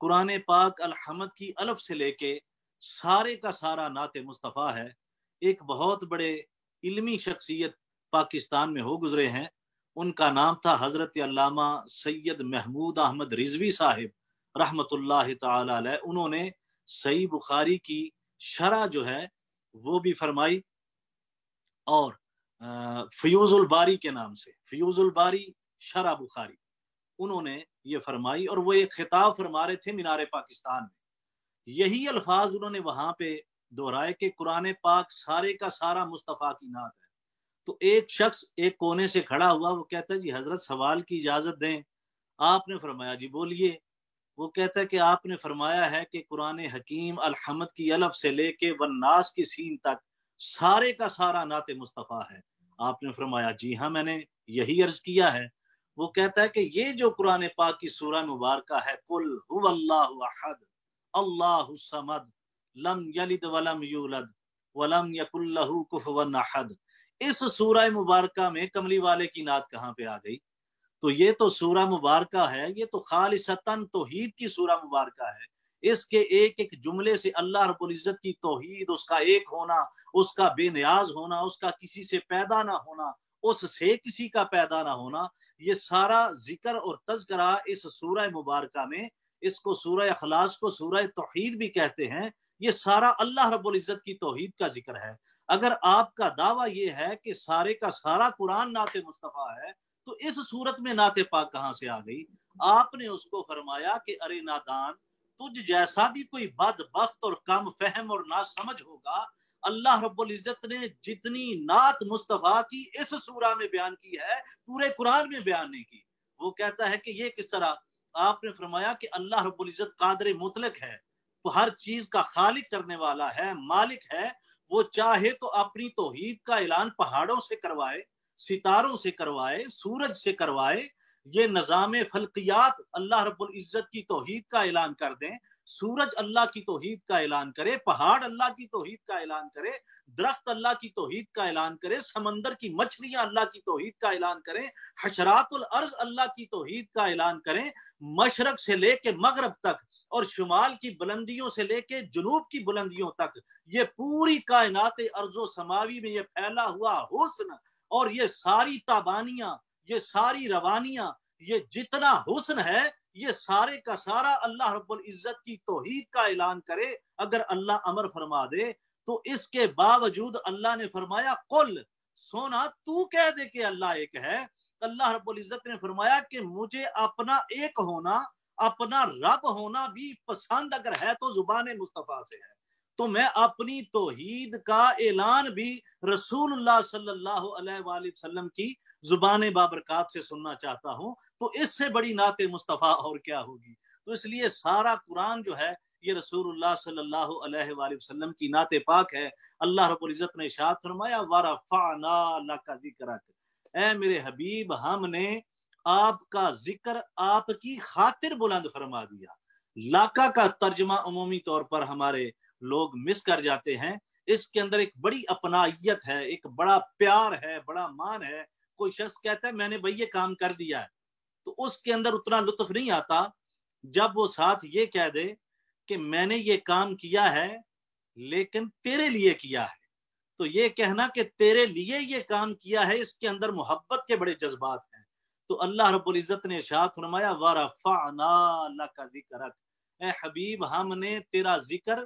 قرآن پاک الحمد کی الف سے لے کے سارے کا سارا نعت مصطفیٰ ہے۔ ایک بہت بڑے علمی شخصیت پاکستان میں ہو گزرے ہیں، ان کا نام تھا حضرت علامہ سید محمود احمد رضوی صاحب رحمت اللہ تعالی علیہ۔ انہوں نے صحیح بخاری کی شرح جو ہے وہ بھی فرمائی، اور فیوز الباری کے نام سے، فیوز الباری شرح بخاری، انہوں نے یہ فرمائی، اور وہ ایک خطاب فرما رہے تھے مینار پاکستان میں۔ یہی الفاظ انہوں نے وہاں پہ دہرائے کہ قرآن پاک سارے کا سارا مصطفیٰ کی نعت ہے۔ تو ایک شخص ایک کونے سے کھڑا ہوا، وہ کہتا ہے جی حضرت سوال کی اجازت دیں۔ آپ نے فرمایا جی بولیے۔ وہ کہتا ہے کہ آپ نے فرمایا ہے کہ قرآن حکیم الحمد کی الف سے لے کے والناس کی سین تک سارے کا سارا نعت مصطفیٰ ہے۔ آپ نے فرمایا جی ہاں میں نے یہی عرض کیا ہے۔ وہ کہتا ہے کہ یہ جو قرآن پاک کی سورہ مبارکہ ہے قل هو اللہ احد اللہ الصمد لم یلد ولم یولد ولم یکن لہ کفوا احد، اس سورہ مبارکہ میں کملی والے کی نعت کہاں پہ آ گئی؟ تو یہ تو سورہ مبارکہ ہے، یہ تو خالصتاً توحید کی سورہ مبارکہ ہے۔ اس کے ایک ایک جملے سے اللہ رب العزت کی توحید، اس کا ایک ہونا، اس کا بے نیاز ہونا، اس کا کسی سے پیدا نہ ہونا، اس سے کسی کا پیدا نہ ہونا، یہ سارا ذکر اور تذکرہ اس سورہ مبارکہ میں، اس کو سورہ اخلاص کو سورہ توحید بھی کہتے ہیں، یہ سارا اللہ رب العزت کی توحید کا ذکر ہے۔ اگر آپ کا دعویٰ یہ ہے کہ سارے کا سارا قرآن نعت مصطفیٰ ہے، تو اس صورت میں نعت پاک کہاں سے آ گئی؟ آپ نے اس کو فرمایا کہ ارے نادان، تجھ جیسا بھی کوئی بدبخت اور کم فہم اور ناسمجھ ہوگا، اللہ رب العزت نے جتنی نعت مصطفیٰ کی اس سورہ میں بیان کی ہے پورے قرآن میں بیان نہیں کی۔ وہ کہتا ہے کہ یہ کس طرح؟ آپ نے فرمایا کہ اللہ رب العزت قادر مطلق ہے، وہ ہر چیز کا خالق کرنے والا ہے، مالک ہے، وہ چاہے تو اپنی توحید کا اعلان پہاڑوں سے کروائے، ستاروں سے کروائے، سورج سے کروائے، یہ نظام فلکیات اللہ رب العزت کی توحید کا اعلان کر دیں، سورج اللہ کی توحید کا اعلان کرے، پہاڑ اللہ کی توحید کا اعلان کرے، درخت اللہ کی توحید کا اعلان کرے، سمندر کی مچھلیاں اللہ کی توحید کا اعلان کریں، حشرات الارض اللہ کی توحید کا اعلان کریں، مشرق سے لے کے مغرب تک اور شمال کی بلندیوں سے لے کے جنوب کی بلندیوں تک یہ پوری کائنات ارض و سماوی میں یہ پھیلا ہوا حسن اور یہ ساری تابانیاں، یہ ساری روانیاں، یہ جتنا حسن ہے، یہ سارے کا سارا اللہ رب العزت کی توحید کا اعلان کرے۔ اگر اللہ امر فرما دے تو اس کے باوجود اللہ نے فرمایا قل، سونا تو کہہ دے کہ اللہ ایک ہے۔ اللہ رب العزت نے فرمایا کہ مجھے اپنا ایک ہونا، اپنا رب ہونا بھی پسند اگر ہے تو زبان مصطفیٰ سے ہے، تو میں اپنی توحید کا اعلان بھی رسول اللہ صلی اللہ علیہ وآلہ وسلم کی زبان بابرکات سے سننا چاہتا ہوں۔ تو اس سے بڑی نعت مصطفیٰ اور کیا ہوگی؟ تو اس لیے سارا قرآن جو ہے یہ رسول اللہ صلی اللہ علیہ وآلہ وسلم کی نعت پاک ہے۔ اللہ رب العزت نے ارشاد فرمایا وَرَفَعْنَا لَكَ ذِكْرَكَ، اے میرے حبیب ہم نے آپ کا ذکر آپ کی خاطر بلند فرما دیا۔ لاکا کا ترجمہ عمومی طور پر ہمارے لوگ مس کر جاتے ہیں، اس کے اندر ایک بڑی اپنائیت ہے، ایک بڑا پیار ہے، بڑا مان ہے۔ کوئی شخص کہتا ہے میں نے بھائی یہ کام کر دیا ہے، تو اس کے اندر اتنا لطف نہیں آتا جب وہ ساتھ یہ کہہ دے کہ میں نے یہ کام کیا ہے لیکن تیرے لیے کیا ہے۔ تو یہ کہنا کہ تیرے لیے یہ کام کیا ہے، اس کے اندر محبت کے بڑے جذبات ہیں۔ تو اللہ رب العزت نے ارشاد فرمایا وَرَفَعْنَا لَكَ ذِكْرَكَ، اے حبیب ہم نے تیرا ذکر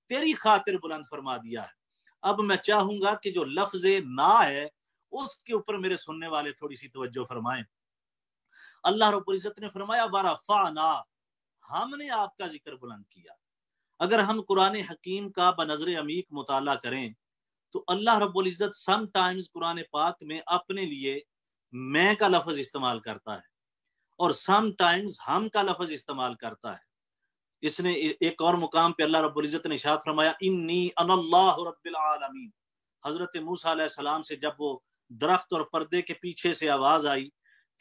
تیری خاطر بلند فرما دیا ہے۔ اب میں چاہوں گا کہ جو لفظ نا ہے اس کے اوپر میرے سننے والے تھوڑی سی توجہ فرمائیں۔ اللہ رب العزت نے فرمایا وَرَفَعْنَا، ہم نے آپ کا ذکر بلند کیا۔ اگر ہم قرآن حکیم کا بنظر عمیق مطالعہ کریں تو اللہ رب العزت سم ٹائمز قرآن پاک میں اپنے لیے میں کا لفظ استعمال کرتا ہے اور سم ٹائمز ہم کا لفظ استعمال کرتا ہے۔ اس نے ایک اور مقام پہ اللہ رب العزت نے ارشاد فرمایا انی انا اللہ رب العالمین۔ حضرت موسیٰ علیہ السلام سے جب وہ درخت اور پردے کے پیچھے سے آواز آئی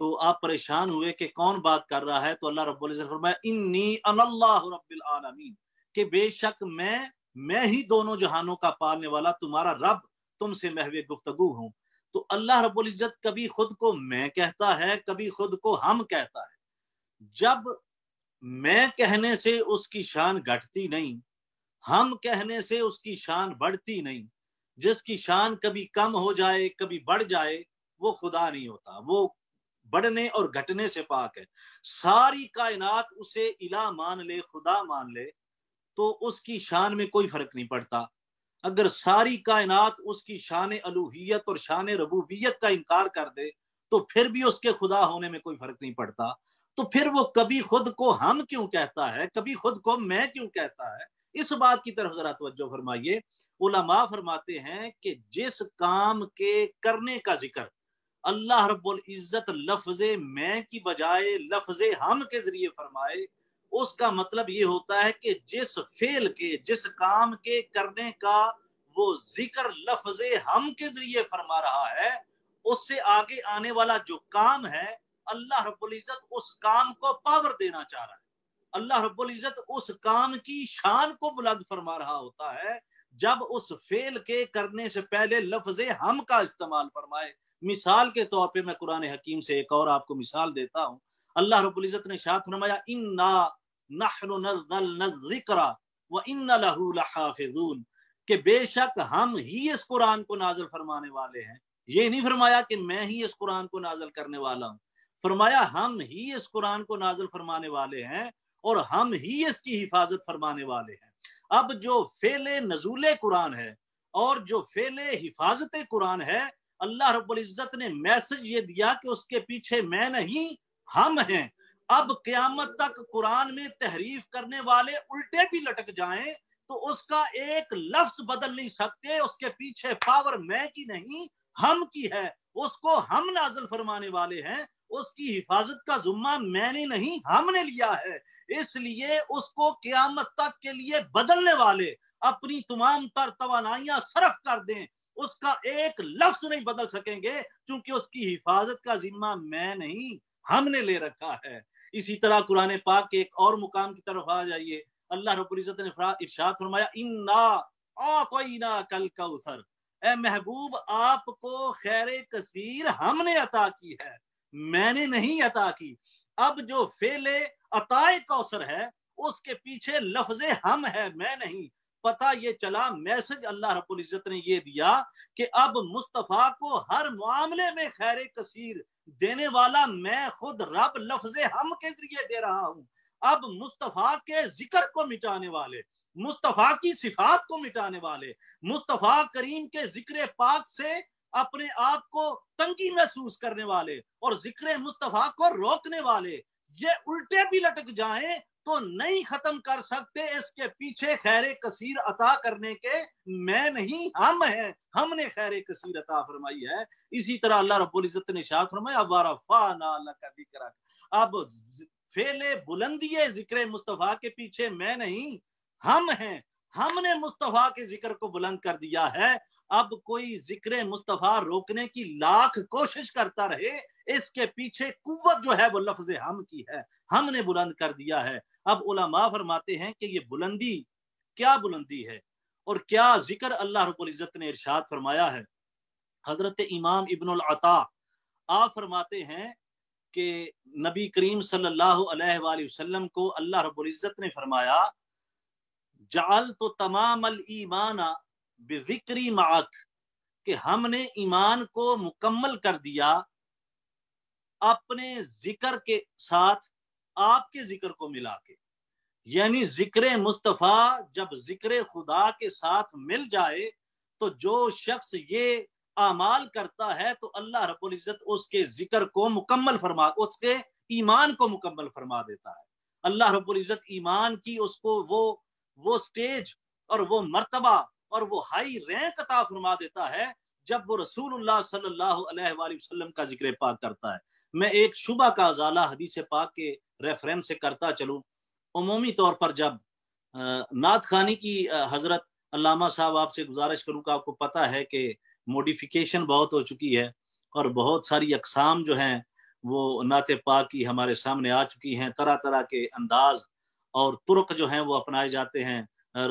تو آپ پریشان ہوئے کہ کون بات کر رہا ہے، تو اللہ رب العزت نے فرمایا انی انا اللہ رب العالمین، کہ بے شک میں ہی دونوں جہانوں کا پالنے والا تمہارا رب تم سے محو گفتگو ہوں۔ تو اللہ رب العزت کبھی خود کو میں کہتا ہے، کبھی خود کو ہم کہتا ہے۔ جب میں کہنے سے اس کی شان گھٹتی نہیں، ہم کہنے سے اس کی شان بڑھتی نہیں۔ جس کی شان کبھی کم ہو جائے کبھی بڑھ جائے وہ خدا نہیں ہوتا، وہ بڑھنے اور گھٹنے سے پاک ہے۔ ساری کائنات اسے الہ مان لے، خدا مان لے، تو اس کی شان میں کوئی فرق نہیں پڑتا۔ اگر ساری کائنات اس کی شان الوہیت اور شان ربوبیت کا انکار کر دے تو پھر بھی اس کے خدا ہونے میں کوئی فرق نہیں پڑتا۔ تو پھر وہ کبھی خود کو ہم کیوں کہتا ہے، کبھی خود کو میں کیوں کہتا ہے؟ اس بات کی طرف ذرا توجہ فرمائیے۔ علماء فرماتے ہیں کہ جس کام کے کرنے کا ذکر اللہ رب العزت لفظ میں کی بجائے لفظ ہم کے ذریعے فرمائے، اس کا مطلب یہ ہوتا ہے کہ جس فعل کے، جس کام کے کرنے کا وہ ذکر لفظ ہم کے ذریعے فرما رہا ہے، اس سے آگے آنے والا جو کام ہے اللہ رب العزت اس کام کو پاور دینا چاہ رہا ہے۔ اللہ رب العزت اس کام کی شان کو بلند فرما رہا ہوتا ہے جب اس فعل کے کرنے سے پہلے لفظ ہم کا استعمال فرمائے۔ مثال کے طور پہ میں قرآن حکیم سے ایک اور آپ کو مثال دیتا ہوں۔ اللہ رب العزت نے ارشاد فرمایا انا نحن نزلنا الذکر وانا له لحافظون، کہ بے شک ہم ہی اس قرآن کو نازل فرمانے والے ہیں۔ یہ نہیں فرمایا کہ میں ہی اس قرآن کو نازل کرنے والا ہوں، فرمایا ہم ہی اس قرآن کو نازل فرمانے والے ہیں اور ہم ہی اس کی حفاظت فرمانے والے ہیں۔ اب جو فعل نزول قرآن ہے اور جو فعل حفاظت قرآن ہے، اللہ رب العزت نے میسج یہ دیا کہ اس کے پیچھے میں نہیں ہم ہیں۔ اب قیامت تک قرآن میں تحریف کرنے والے الٹے بھی لٹک جائیں تو اس کا ایک لفظ بدل نہیں سکتے، اس کے پیچھے پاور میں کی نہیں ہم کی ہے، اس کو ہم نازل فرمانے والے ہیں، اس کی حفاظت کا ذمہ میں نے نہیں ہم نے لیا ہے۔ اس لیے اس کو قیامت تک کے لیے بدلنے والے اپنی تمام تر توانائیاں صرف کر دیں، اس کا ایک لفظ نہیں بدل سکیں گے، چونکہ اس کی حفاظت کا ذمہ میں نہیں ہم نے لے رکھا ہے۔ اسی طرح قرآن پاک کے ایک اور مقام کی طرف آ جائیے۔ اللہ رب العزت نے ارشاد فرمایا انا اعطیناک الکوثر، اے محبوب آپ کو خیر کثیر ہم نے عطا کی ہے، میں نے نہیں عطا کی۔ اب جو فعل عطائے کوثر ہے اس کے پیچھے لفظ ہم ہے، میں نہیں۔ پتہ یہ چلا، میسج اللہ رب العزت نے یہ دیا کہ اب مصطفیٰ کو ہر معاملے میں خیر کثیر دینے والا میں خود رب لفظ ہم کے ذریعے دے رہا ہوں۔ اب مصطفیٰ کے ذکر کو مٹانے والے، مصطفیٰ کی صفات کو مٹانے والے، مصطفیٰ کریم کے ذکر پاک سے اپنے آپ کو تنگی محسوس کرنے والے اور ذکر مصطفیٰ کو روکنے والے یہ الٹے بھی لٹک جائیں تو نہیں ختم کر سکتے اس کے پیچھے خیر کثیر عطا کرنے کے میں نہیں ہم ہیں، ہم نے خیر کثیر عطا فرمائی ہے۔ اسی طرح اللہ رب العزت نے ارشاد فرمایا وَرَفَعْنَا لَكَ ذِكْرَكَ، اب فعل بلندی ذکر مصطفیٰ کے پیچھے میں نہیں ہم ہیں، ہم نے مصطفیٰ کے ذکر کو بلند کر دیا ہے۔ اب کوئی ذکر مصطفیٰ روکنے کی لاکھ کوشش کرتا رہے، اس کے پیچھے قوت جو ہے وہ لفظ ہم کی ہے، ہم نے بلند کر دیا ہے۔ اب علماء فرماتے ہیں کہ یہ بلندی کیا بلندی ہے اور کیا ذکر اللہ رب العزت نے ارشاد فرمایا ہے۔ حضرت امام ابن العطا آپ فرماتے ہیں کہ نبی کریم صلی اللہ علیہ وآلہ وسلم کو اللہ رب العزت نے فرمایا جعلت تمام الایمان بذکری معک، کہ ہم نے ایمان کو مکمل کر دیا اپنے ذکر کے ساتھ آپ کے ذکر کو ملا کے۔ یعنی ذکر مصطفیٰ جب ذکر خدا کے ساتھ مل جائے تو جو شخص یہ اعمال کرتا ہے تو اللہ رب العزت اس کے ذکر کو مکمل فرما، اس کے ایمان کو مکمل فرما دیتا ہے۔ اللہ رب العزت ایمان کی اس کو وہ سٹیج اور وہ مرتبہ اور وہ ہائی رینک عطا فرما دیتا ہے جب وہ رسول اللہ صلی اللہ علیہ وآلہ وسلم کا ذکر پاک کرتا ہے۔ میں ایک شبہ کا ازالہ حدیث پاک کے ریفرنس سے کرتا چلوں۔ عمومی طور پر جب نعت خوانی کی حضرت علامہ صاحب آپ سے گزارش کروں گا، آپ کو پتہ ہے کہ موڈیفیکیشن بہت ہو چکی ہے اور بہت ساری اقسام جو ہیں وہ نعت پاک کی ہمارے سامنے آ چکی ہیں، طرح طرح کے انداز اور طرق جو ہیں وہ اپنائے جاتے ہیں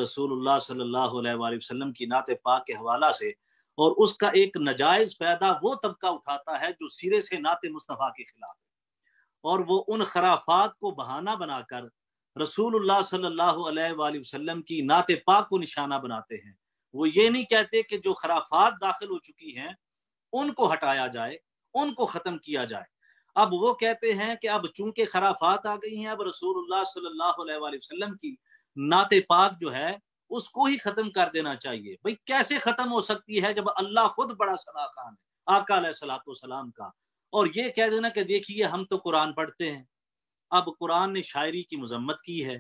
رسول اللہ صلی اللہ علیہ وآلہ وسلم کی نعت پاک کے حوالہ سے، اور اس کا ایک نجائز فائدہ وہ طبقہ اٹھاتا ہے جو سرے سے نعت مصطفیٰ کے خلاف ہے، اور وہ ان خرافات کو بہانہ بنا کر رسول اللہ صلی اللہ علیہ وآلہ وسلم کی نعت پاک کو نشانہ بناتے ہیں۔ وہ یہ نہیں کہتے کہ جو خرافات داخل ہو چکی ہیں ان کو ہٹایا جائے، ان کو ختم کیا جائے۔ اب وہ کہتے ہیں کہ اب چونکہ خرافات آ گئی ہیں، اب رسول اللہ صلی اللہ علیہ وآلہ وسلم کی نعت پاک جو ہے اس کو ہی ختم کر دینا چاہیے۔ بھئی کیسے ختم ہو سکتی ہے جب اللہ خود بڑا ثنا خوان ہے آقا علیہ الصلوۃ والسلام کا؟ اور یہ کہہ دینا کہ دیکھیے ہم تو قرآن پڑھتے ہیں۔ اب قرآن نے شاعری کی مذمت کی ہے،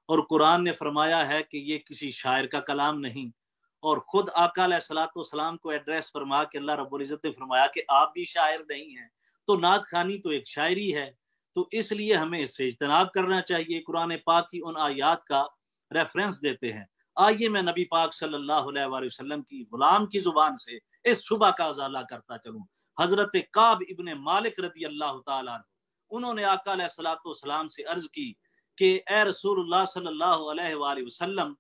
اور قرآن نے فرمایا ہے کہ یہ کسی شاعر کا کلام نہیں، اور خود آقا علیہ الصلوۃ والسلام کو ایڈریس فرما کے اللہ رب العزت نے فرمایا کہ آپ بھی شاعر نہیں ہیں، تو نعت خوانی تو ایک شاعری ہے۔ تو اس لیے ہمیں اس سے اجتناب کرنا چاہیے۔ قرآن پاک کی ان آیات کا ریفرنس دیتے ہیں۔ آئیے میں نبی پاک صلی اللہ علیہ وآلہ وسلم کی غلام کی زبان سے اس شبہ کا ازالہ کرتا چلوں۔ حضرت کعب ابن مالک رضی اللہ تعالیٰ عنہ، انہوں نے آقا علیہ الصلوۃ والسلام سے عرض کی کہ اے رسول اللہ صلی اللہ علیہ وآلہ وسلم،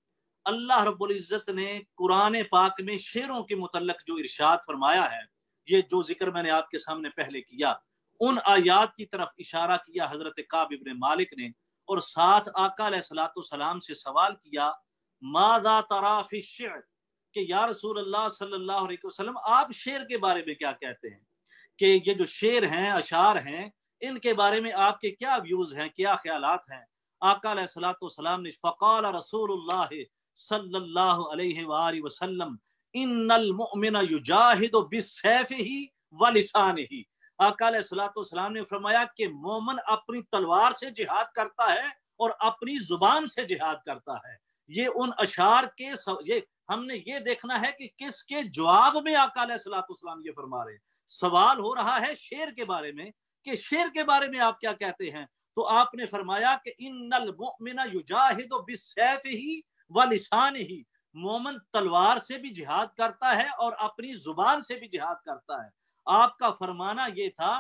اللہ رب العزت نے قرآن پاک میں شعروں کے متعلق جو ارشاد فرمایا ہے، یہ جو ذکر میں نے آپ کے سامنے پہلے کیا، ان آیات کی طرف اشارہ کیا حضرت کعب ابن مالک نے، اور ساتھ آقا علیہ الصلوۃ والسلام سے سوال کیا ماذا ترى فی الشعر، کہ یا رسول اللہ صلی اللہ علیہ وسلم آپ شعر کے بارے میں کیا کہتے ہیں، کہ یہ جو شعر ہیں، اشعار ہیں، ان کے بارے میں آپ کے کیا ویوز ہیں، کیا خیالات ہیں؟ آقا علیہ الصلوۃ والسلام نے فقال رسول اللہ صلی اللہ علیہ وآلہ وسلم ان المؤمن یجاہد بسیفہ ولسانہ، آقا علیہ الصلوۃ والسلام نے فرمایا کہ مومن اپنی تلوار سے جہاد کرتا ہے اور اپنی زبان سے جہاد کرتا ہے۔ یہ ان اشعار کے یہ ہم نے یہ دیکھنا ہے کہ کس کے جواب میں آقا علیہ الصلوۃ والسلام یہ فرما رہے ہیں۔ سوال ہو رہا ہے شعر کے بارے میں کہ شعر کے بارے میں آپ کیا کہتے ہیں، تو آپ نے فرمایا کہ ان المؤمن یجاہد بسیفہ ولسانہ، مومن تلوار سے بھی جہاد کرتا ہے اور اپنی زبان سے بھی جہاد کرتا ہے۔ آپ کا فرمانا یہ تھا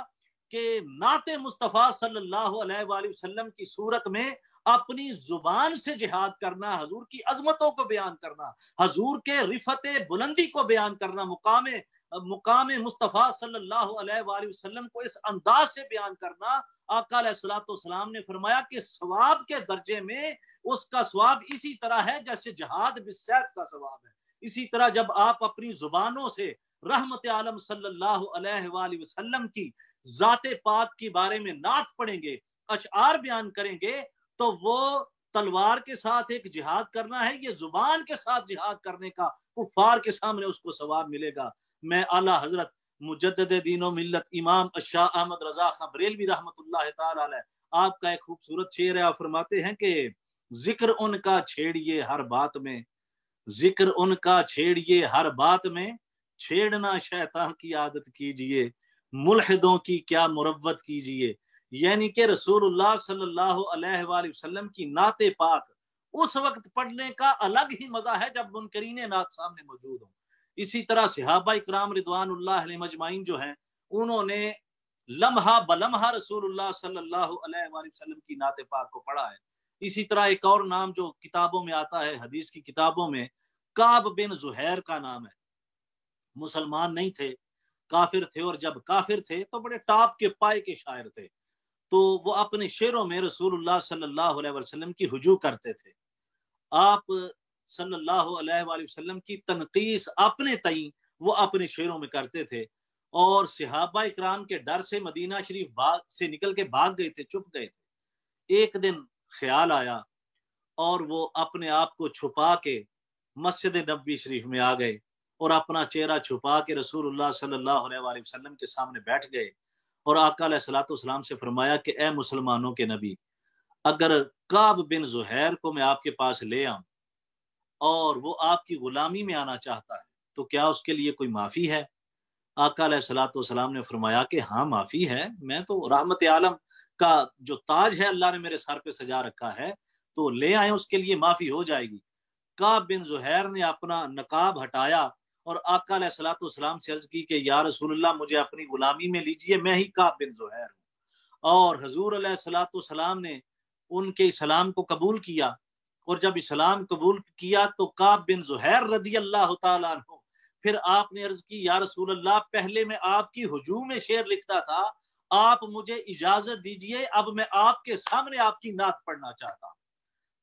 کہ نعت مصطفیٰ صلی اللہ علیہ وآلہ وسلم کی صورت میں اپنی زبان سے جہاد کرنا، حضور کی عظمتوں کو بیان کرنا، حضور کے رفعت بلندی کو بیان کرنا، مقام مصطفیٰ صلی اللہ علیہ وآلہ وسلم کو اس انداز سے بیان کرنا، آقا علیہ الصلوۃ والسلام نے فرمایا کہ ثواب کے درجے میں اس کا ثواب اسی طرح ہے جیسے جہاد بالسیف کا ثواب ہے۔ اسی طرح جب آپ اپنی زبانوں سے رحمت عالم صلی اللہ علیہ وآلہ وسلم کی ذات پاک کے بارے میں نعت پڑھیں گے، اشعار بیان کریں گے، تو وہ تلوار کے ساتھ ایک جہاد کرنا ہے، یہ زبان کے ساتھ جہاد کرنے کا کفار کے سامنے اس کو ثواب ملے گا۔ میں اعلیٰ حضرت مجدد دین و ملت امام الشاہ احمد رضا خان بریلوی رحمت اللہ تعالی علیہ، آپ کا ایک خوبصورت شعر ہے، آپ فرماتے ہیں کہ ذکر ان کا چھیڑیے ہر بات میں، ذکر ان کا چھیڑیے ہر بات میں، چھیڑنا شیطان کی عادت کیجئے، ملحدوں کی کیا مروت کیجئے۔ یعنی کہ رسول اللہ صلی اللہ علیہ وآلہ وسلم کی نعت پاک اس وقت پڑھنے کا الگ ہی مزہ ہے جب منکرین نعت سامنے موجود ہوں۔ اسی طرح صحابہ اکرام رضوان اللہ علیہ مجمعین جو ہیں، انہوں نے لمحہ بلمحہ رسول اللہ صلی اللہ علیہ وآلہ وسلم کی نعت پاک کو پڑھا ہے۔ اسی طرح ایک اور نام جو کتابوں میں آتا ہے، حدیث کی کتابوں میں، کعب بن زہیر کا نام ہے۔ مسلمان نہیں تھے، کافر تھے، اور جب کافر تھے تو بڑے ٹاپ کے پائے کے شاعر تھے، تو وہ اپنے شعروں میں رسول اللہ صلی اللہ علیہ وسلم کی ہجو کرتے تھے۔ آپ صلی اللہ علیہ وآلہ وسلم کی تنقیص اپنے تئیں وہ اپنے شعروں میں کرتے تھے، اور صحابہ اکرام کے ڈر سے مدینہ شریف سے نکل کے بھاگ گئے تھے، چھپ گئے تھے۔ ایک دن خیال آیا اور وہ اپنے آپ کو چھپا کے مسجد نبوی شریف میں آ گئے اور اپنا چہرہ چھپا کے رسول اللہ صلی اللہ علیہ وآلہ وسلم کے سامنے بیٹھ گئے، اور آقا علیہ الصلوۃ والسلام سے فرمایا کہ اے مسلمانوں کے نبی، اگر کعب بن زہیر کو میں آپ کے پاس لے آؤں اور وہ آپ کی غلامی میں آنا چاہتا ہے تو کیا اس کے لیے کوئی معافی ہے؟ آقا علیہ الصلوۃ والسلام نے فرمایا کہ ہاں معافی ہے، میں تو رحمت عالم کا جو تاج ہے اللہ نے میرے سر پہ سجا رکھا ہے، تو لے آئیں، اس کے لیے معافی ہو جائے گی۔ کعب بن زہیر نے اپنا نقاب ہٹایا اور آقا علیہ الصلوۃ والسلام سے عرض کی کہ یا رسول اللہ مجھے اپنی غلامی میں لیجئے، میں ہی کعب بن زہیر ہوں۔ اور حضور علیہ الصلوۃ والسلام نے ان کے اسلام کو قبول کیا، اور جب اسلام قبول کیا تو کعب بن زہیر رضی اللہ تعالیٰ عنہ پھر آپ نے عرض کی یا رسول اللہ پہلے میں آپ کی ہجوم میں شعر لکھتا تھا، آپ مجھے اجازت دیجئے اب میں آپ کے سامنے آپ کی نعت پڑھنا چاہتا ہوں۔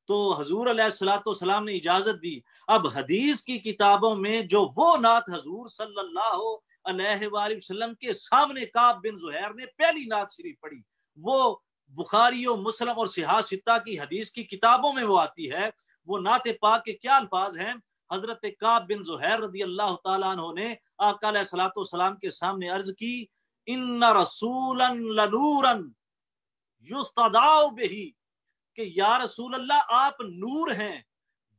تو حضور علیہ الصلوۃ والسلام نے اجازت دی۔ اب حدیث کی کتابوں میں جو وہ نعت حضور صلی اللہ علیہ وآلہ وسلم کے سامنے کعب بن زہیر نے پہلی نعت شریف پڑھی، وہ بخاری و مسلم اور صحاح ستہ کی حدیث کی کتابوں میں وہ آتی ہے۔ وہ نعت پاک کے کیا الفاظ ہیں؟ حضرت کعب بن زہیر رضی اللہ تعالیٰ عنہ نے آقا علیہ الصلوۃ والسلام کے سامنے عرض کی، ان رسولا لنورا یستدعا بہ، کہ یا رسول اللہ آپ نور ہیں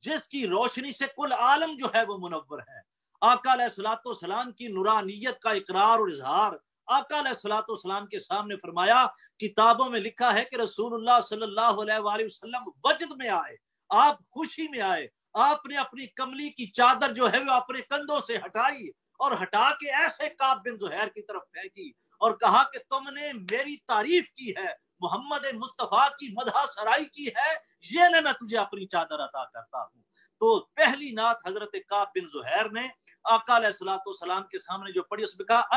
جس کی روشنی سے کل عالم جو ہے وہ منور ہے۔ آقا علیہ الصلوۃ والسلام کی نورانیت کا اقرار اور اظہار آقا علیہ الصلوۃ والسلام کے سامنے فرمایا۔ کتابوں میں لکھا ہے کہ رسول اللہ صلی اللہ علیہ وآلہ وسلم وجد میں آئے، آپ خوشی میں آئے، آپ نے اپنی کملی کی چادر جو ہے وہ اپنے کندھوں سے ہٹائی اور ہٹا کے ایسے کعب بن زہیر کی طرف پھینکی اور کہا کہ تم نے میری تعریف کی ہے، محمد مصطفیٰ کی مدح سرائی کی ہے، یہ لے میں تجھے اپنی چادر عطا کرتا ہوں۔ تو پہلی نعت حضرت کعب بن زہیر نے آقا علیہ الصلوۃ والسلام کے سامنے جو پڑھی، اس میں کہا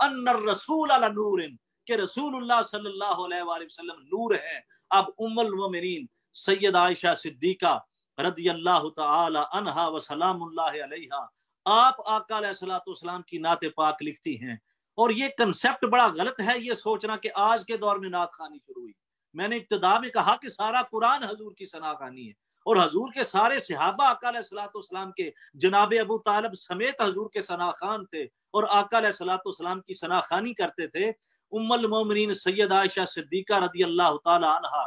ان الرسول لنور، کہ رسول اللہ صلی اللہ علیہ وآلہ وسلم نور ہے۔ اب ام المومنین سیدہ عائشہ صدیقہ رضی اللہ تعالی عنہا وسلام اللہ علیہا، آپ آقا علیہ الصلوۃ والسلام کی نعت پاک لکھتی ہیں۔ اور یہ کنسپٹ بڑا غلط ہے یہ سوچنا کہ آج کے دور میں نعت خوانی شروع ہوئی۔ میں نے ابتدا میں کہا کہ سارا قرآن حضور کی ثنا خوانی ہے، اور حضور کے سارے صحابہ آقا علیہ الصلوۃ والسلام کے جناب ابو طالب سمیت حضور کے ثنا خوان تھے اور آقا علیہ الصلوۃ والسلام کی ثنا خوانی کرتے تھے۔ ام المومنین سیدہ عائشہ صدیقہ رضی اللہ تعالی عنہا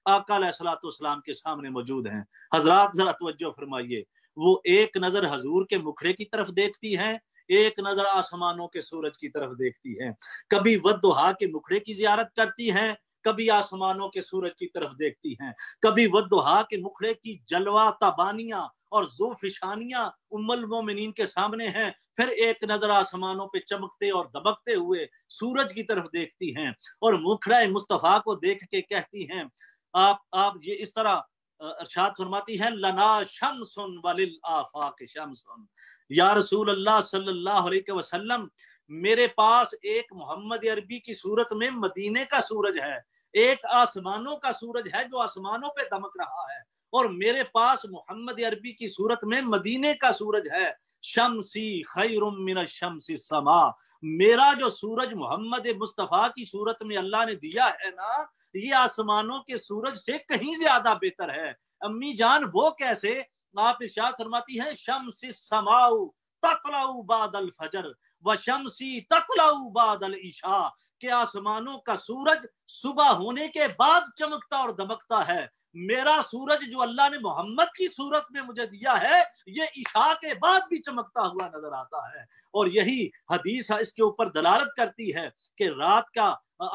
آقا علیہ الصلوۃ والسلام کے سامنے موجود ہیں۔ حضرات ذرا توجہ فرمائیے، وہ ایک نظر حضور کے مکھڑے کی طرف دیکھتی ہیں، ایک نظر آسمانوں کے سورج کی طرف دیکھتی ہیں۔ کبھی والضحیٰ کے مکھڑے کی زیارت کرتی ہیں، کبھی آسمانوں کے سورج کی طرف دیکھتی ہیں۔ کبھی والضحیٰ کے مکھڑے کی جلوہ تبانیاں اور ذوفشانیاں ام المومنین کے سامنے ہیں، پھر ایک نظر آسمانوں پہ چمکتے اور دبکتے ہوئے سورج کی طرف دیکھتی ہیں اور مکھڑے مصطفیٰ کو دیکھ کے کہتی ہیں، آپ یہ اس طرح ارشاد فرماتی ہیں، لنا شمس وللآفاق شمس، یا رسول اللہ صلی اللہ علیہ وسلم میرے پاس ایک محمد عربی کی صورت میں مدینے کا سورج ہے، ایک آسمانوں کا سورج ہے جو آسمانوں پہ دمک رہا ہے، اور میرے پاس محمد عربی کی صورت میں مدینے کا سورج ہے۔ شمسی خیر من الشمس السما، میرا جو سورج محمد مصطفیٰ کی صورت میں اللہ نے دیا ہے نا، یہ آسمانوں کے سورج سے کہیں زیادہ بہتر ہے۔ امی جان وہ کیسے؟ آپ ارشاد فرماتی ہیں، شمس السماء تطلع بعد الفجر وشمسی تطلع بعد العشاء، کہ آسمانوں کا سورج صبح ہونے کے بعد چمکتا اور دمکتا ہے، میرا سورج جو اللہ نے محمد کی صورت میں مجھے دیا ہے یہ عشاء کے بعد بھی چمکتا ہوا نظر آتا ہے۔ اور یہی حدیث اس کے اوپر دلالت کرتی ہے کہ رات کا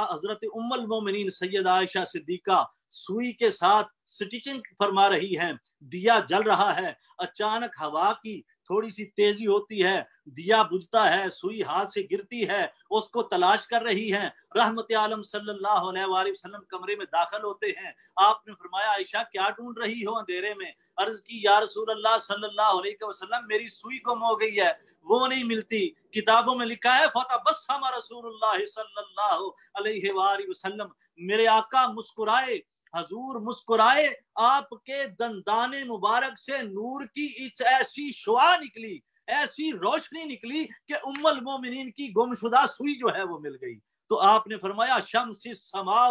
حضرت ام المومنین سیدہ عائشہ صدیقہ سوئی کے ساتھ سٹیچنگ فرما رہی ہیں، دیا جل رہا ہے، اچانک ہوا کی تھوڑی سی تیزی ہوتی ہے، دیا بجھتا ہے، سوئی ہاتھ سے گرتی ہے، اس کو تلاش کر رہی ہیں۔ رحمت عالم صلی اللہ علیہ وآلہ وسلم کمرے میں داخل ہوتے ہیں۔ آپ نے فرمایا، عائشہ کیا ڈھونڈ رہی ہو اندھیرے میں؟ عرض کی، یا رسول اللہ صلی اللہ علیہ وسلم میری سوئی گم ہو گئی ہے، وہ نہیں ملتی۔ کتابوں میں لکھا ہے، فتبسم رسول اللہ صلی اللہ علیہ وآلہ وسلم، میرے آقا مسکرائے، حضور مسکرائے، آپ کے دندان مبارک سے نور کی ایسی شعاع نکلی، ایسی روشنی نکلی کہ ام المومنین کی گمشدہ سوئی جو ہے وہ مل گئی۔ تو آپ نے فرمایا، شمس السماء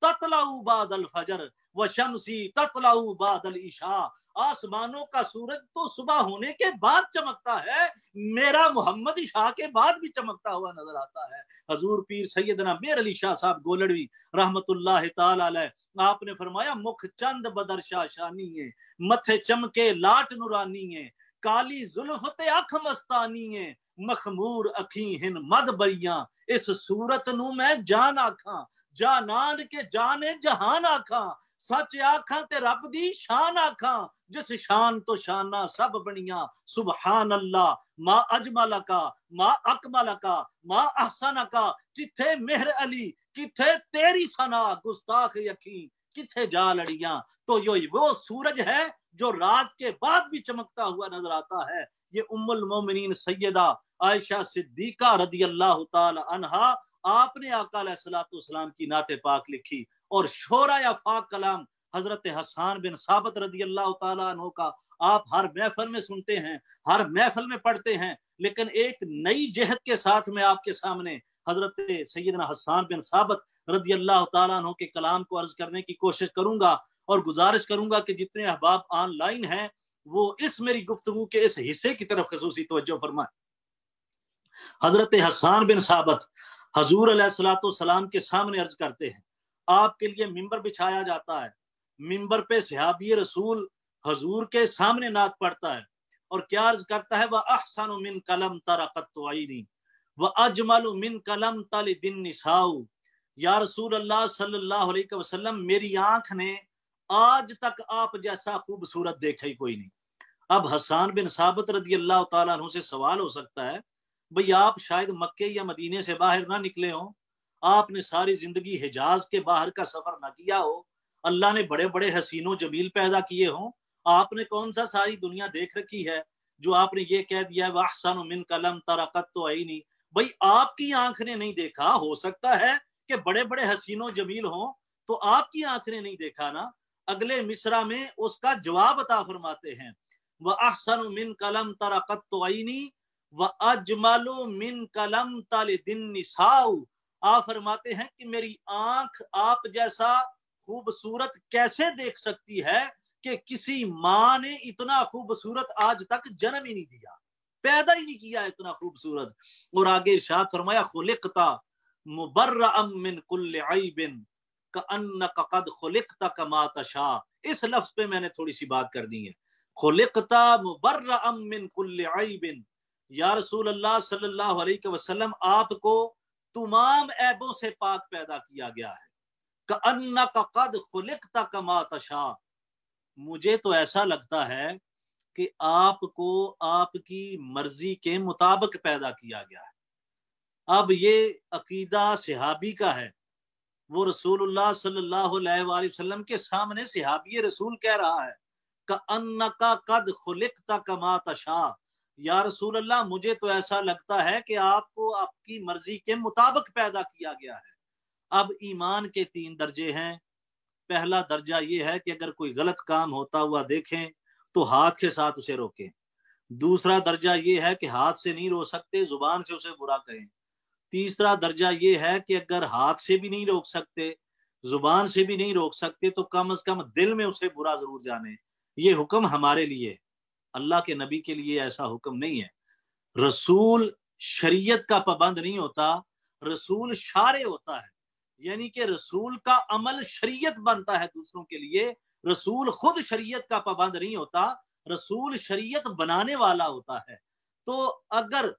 تطلع بعد الفجر وشمسی تطلع بعد العشاء، آسمانوں کا سورج تو صبح ہونے کے بعد چمکتا ہے، میرا محمد عشاء کے بعد بھی چمکتا ہوا نظر آتا ہے۔ حضور پیر سیدنا میر علی شاہ صاحب گولڑوی رحمت اللہ تعالی علیہ، آپ نے فرمایا، مکھ چند بدرشا شانی ہے، متھے چمکے لاٹ نورانی ہے، کالی زلفت اکھ مستانی ہے، مخمور اکھیں ہن مد بریاں، اس صورت نو میں جان آکھاں، جانان کے جانے جہان آکھاں، سچ آکھاں تے رب دی شان آکھاں، جس شان تو شانہ سب بنیاں، سبحان اللہ ما اجملکا ما اکملکا ما احسنکا، کتھے مہر علی کتھے تیری ثنا، گستاخ یقین کتھے جا لڑیاں۔ تو یہ وہ سورج ہے جو رات کے بعد بھی چمکتا ہوا نظر آتا ہے۔ یہ ام المومنین سیدہ عائشہ صدیقہ رضی اللہ تعالی عنہا، آپ نے آقا علیہ الصلوۃ والسلام کی نعت پاک لکھی، اور شعرا یا پاک کلام حضرت حسان بن ثابت رضی اللہ تعالیٰ عنہ کا آپ ہر محفل میں سنتے ہیں، ہر محفل میں پڑھتے ہیں، لیکن ایک نئی جہت کے ساتھ میں آپ کے سامنے حضرت سیدنا حسان بن ثابت رضی اللہ تعالیٰ عنہ کے کلام کو عرض کرنے کی کوشش کروں گا، اور گزارش کروں گا کہ جتنے احباب آن لائن ہیں وہ اس میری گفتگو کے اس حصے کی طرف خصوصی توجہ فرمائیں۔ حضرت حسان بن ثابت حضور علیہ الصلوۃ والسلام کے سامنے عرض کرتے ہیں، آپ کے لیے ممبر بچھایا جاتا ہے، ممبر پہ صحابی رسول حضور کے سامنے نعت پڑھتا ہے اور کیا عرض کرتا ہے، وَأَحْسَنُ مِنْ كَلَمْ تَرَقَتُ عَيْنِي وَأَجْمَلُ مِنْ كَلَمْ تَلِدِ النِّسَاءُ۔ یا رسول اللہ صلی اللہ علیہ وسلم، میری آنکھ نے آج تک آپ جیسا خوبصورت دیکھا ہی کوئی نہیں۔ اب حسان بن ثابت رضی اللہ تعالیٰ عنہ سے سوال ہو سکتا ہے، بھئی آپ شاید مکے یا مدینے سے باہر نہ نکلے ہوں، آپ نے ساری زندگی حجاز کے باہر کا سفر نہ کیا ہو، اللہ نے بڑے بڑے حسین و جمیل پیدا کیے ہوں، آپ نے کون سا ساری دنیا دیکھ رکھی ہے جو آپ نے یہ کہہ دیا ہے وَأَحْسَنُ مِنْ كَلَمْ تَرَقَتُ عَيْنِي۔ بھئی آپ کی آنکھ نے نہیں دیکھا، ہو سکتا ہے کہ بڑے بڑے حسین و جمیل ہوں تو آپ کی آنکھ نے نہیں دیکھا نا۔ اگلے مصرع میں اس کا جواب عطا فرماتے ہیں، وَأَحْسَنُ مِنْ كَلَمْ تَرَقَتُ عَيْنِي وَأَجْمَلُ مِنْ كَلَمْ تَلِدِ النِّسَاءُ۔ آپ فرماتے ہیں کہ میری آنکھ آپ جیسا خوبصورت کیسے دیکھ سکتی ہے کہ کسی ماں نے اتنا خوبصورت آج تک جنم ہی نہیں دیا، پیدا ہی نہیں کیا اتنا خوبصورت۔ اور آگے ارشاد فرمایا، خلقت مبرأ من کل عیب کأنک قد خلقت کما تشاء۔ اس لفظ پہ میں نے تھوڑی سی بات کرنی ہے، خلقت مبرأ من کل عیب۔ یا رسول اللہ صلی اللہ علیہ وسلم، آپ کو تمام عیبوں سے پاک پیدا کیا گیا ہے۔ کأنک قد خلقت کما تشاء، مجھے تو ایسا لگتا ہے کہ آپ کو آپ کی مرضی کے مطابق پیدا کیا گیا ہے۔ اب یہ عقیدہ صحابی کا ہے، وہ رسول اللہ صلی اللہ علیہ وآلہ وسلم کے سامنے صحابی رسول کہہ رہا ہے، کأنک قد خلقت کما تشاء، یا رسول اللہ مجھے تو ایسا لگتا ہے کہ آپ کو آپ کی مرضی کے مطابق پیدا کیا گیا ہے۔ اب ایمان کے 3 درجے ہیں۔ پہلا درجہ یہ ہے کہ اگر کوئی غلط کام ہوتا ہوا دیکھیں تو ہاتھ کے ساتھ اسے روکیں۔ دوسرا درجہ یہ ہے کہ ہاتھ سے نہیں روک سکتے، زبان سے اسے برا کہیں۔ تیسرا درجہ یہ ہے کہ اگر ہاتھ سے بھی نہیں روک سکتے، زبان سے بھی نہیں روک سکتے، تو کم از کم دل میں اسے برا ضرور جانیں۔ یہ حکم ہمارے لیے، اللہ کے نبی کے لیے ایسا حکم نہیں ہے۔ رسول شریعت کا پابند نہیں ہوتا، رسول شارع ہوتا ہے، یعنی کہ رسول کا عمل شریعت بنتا ہے دوسروں کے لیے۔ رسول خود شریعت کا پابند نہیں ہوتا، رسول شریعت بنانے والا ہوتا ہے۔ تو اگر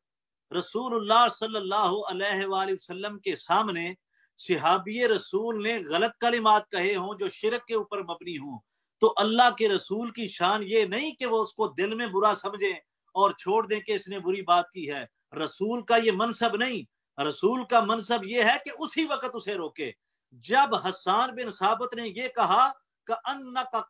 رسول اللہ صلی اللہ علیہ وآلہ وسلم کے سامنے صحابی رسول نے غلط کلمات کہے ہوں جو شرک کے اوپر مبنی ہوں، تو اللہ کے رسول کی شان یہ نہیں کہ وہ اس کو دل میں برا سمجھیں اور چھوڑ دیں کہ اس نے بری بات کی ہے۔ رسول کا یہ منصب نہیں، رسول کا منصب یہ ہے کہ اسی وقت اسے روکے۔ جب حسان بن ثابت نے یہ کہا کہ